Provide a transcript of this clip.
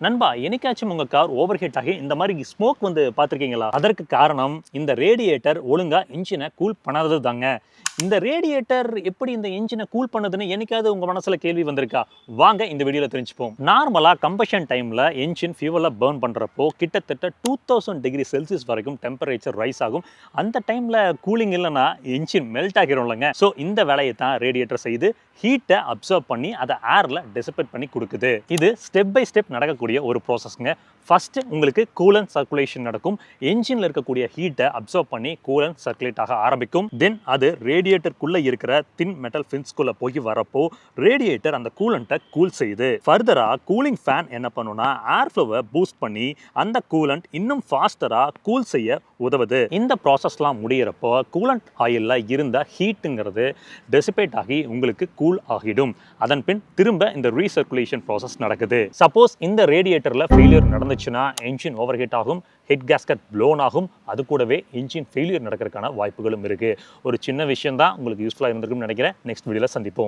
நண்பா, என்னைக்காச்சும் உங்க கார் ஓவர் ஹீட் ஆகி இந்த மாதிரி ஸ்மோக் வந்து பார்த்துருக்கீங்களா? அதற்கு காரணம் இந்த ரேடியேட்டர் ஒழுங்கா என்ஜினை கூல் பண்ணாதது தாங்க. இந்த ரேடியேட்டர் எப்படி இந்த என்ஜினை கூல் பண்ணுதுன்னு என்னைக்காவது உங்க மனசுல கேள்வி வந்திருக்கா? வாங்க இந்த வீடியோல தெரிஞ்சுப்போம். நார்மலா கம்பஷன் டைம்ல என்ஜின் ஃபியூவலை பர்ன் பண்றப்போ கிட்டத்தட்ட 2000 டிகிரி செல்சியஸ் வரைக்கும் டெம்பரேச்சர் ரைஸ் ஆகும். அந்த டைம்ல கூலிங் இல்லைன்னா என்ஜின் மெல்ட் ஆகிரும்லங்க. ஸோ இந்த வேலையை தான் ரேடியேட்டர் செய்து ஹீட்டை அப்சர்வ் பண்ணி அதை ஏர்ல டிசிபேட் பண்ணி கொடுக்குது. இது ஸ்டெப் பை ஸ்டெப் நடக்கக்கூடிய ஒரு ப்ராசஸ்ங்க. ஃபர்ஸ்ட் உங்களுக்கு கூலன்ட் சர்க்குலேஷன் நடக்கும். என்ஜின்ல இருக்கக்கூடிய ஹீட்டை அப்சர்வ் பண்ணி கூலன்ட் சர்க்குலேட் ஆக ஆரம்பிக்கும். தென் அது ரேடியேட்டருக்குள்ள இருக்கிற தின் மெட்டல் ஃபின்ஸ்குள்ள போய் வரப்போ ரேடியேட்டர் அந்த கூலண்ட்டை கூல் செய்யுது. ஃபர்தரா கூலிங் ஃபேன் என்ன பண்ணுனா ஏர் ஃப்ளோவை பூஸ்ட் பண்ணி அந்த கூலண்ட் இன்னும் ஃபாஸ்டரா கூல் செய்ய உதவுது. இந்த ப்ராசஸ்லாம் முடியிறப்போ கூலண்ட் ஆயில்ல இருந்த ஹீட்டுங்கிறது டெசிபேட் ஆகி உங்களுக்கு கூல் ஆகிடும். அதன் பின் திரும்ப இந்த ரீசர்க்குலேஷன் ப்ராசஸ் நடக்குது. சப்போஸ் இந்த ரேடியேட்டர்ல ஃபெயிலியர் நடந்துச்சுன்னா என்ஜின் ஓவர் ஹீட் ஆகும், ஹெட் கேஸ்கட் ப்ளோன் ஆகும். அது கூடவே என்ஜின் ஃபெயிலியர் நடக்கிறதுக்கான வாய்ப்புகளும் இருக்கு. ஒரு சின்ன விஷயம் தான் உங்களுக்கு யூஸ்ஃபுல்லாக இருந்திருக்கும்னு நினைக்கிறேன். நெக்ஸ்ட் வீடியோல சந்திப்போம்.